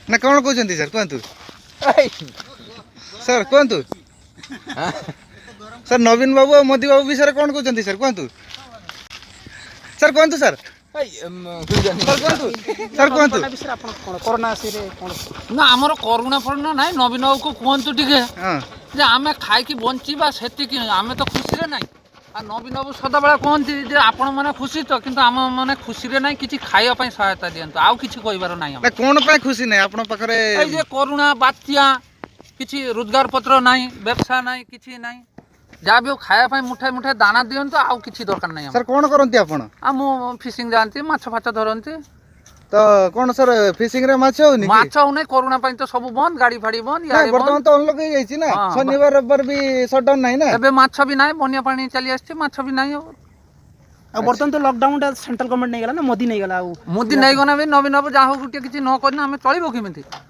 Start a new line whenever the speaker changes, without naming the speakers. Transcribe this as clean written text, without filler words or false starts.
ना कौन कहते सर कहतु सर कहतु सर नवीन बाबू और मोदी बाबू विषय कौन कहते सर कहतु सर कहतु सर सर कहतु
ना आमर करुणा फरुणा ना नवीन बाबू को कहतु टिके जे आम खाई बंचा से आम तो खुशी रे ना आ नवीन बाबू सदाबेला कहती जे आपण मैंने खुशी तो किंतु आम मैंने खुशी रे ना कि खाइबा सहायता दिंतु आउ कि कहबार ना
कौन खुशी ना आप
करुणा बात्या किसी रोजगार पत्र ना व्यवसाय ना कि ना जहाँ भी खाया मुठाए मुठाए दाना दिंतु आउ कि दरकार ना
सर कौन करती आप
फिशिंग जाती माछ फाछ धरती
तो कौन सर फिशिंग रे माछ होनी
माछ होने कोरोना पाई तो सब बंद गाड़ी फाड़ी बंद
बर्तमान तो अनलॉक हो जाई ना शनिवार रविवार भी शटडाउन नहीं ना
एबे माछ भी नाही बन्या पानी चली आछे माछ भी नाही
बर्तमान तो लॉकडाउन सेंट्रल गवर्नमेंट नहीं गला ना मोदी नहीं गला
मोदी नहीं गना भी नवीन बाबू जा हो गुटे किछि न करना हमें चलिबो केमिति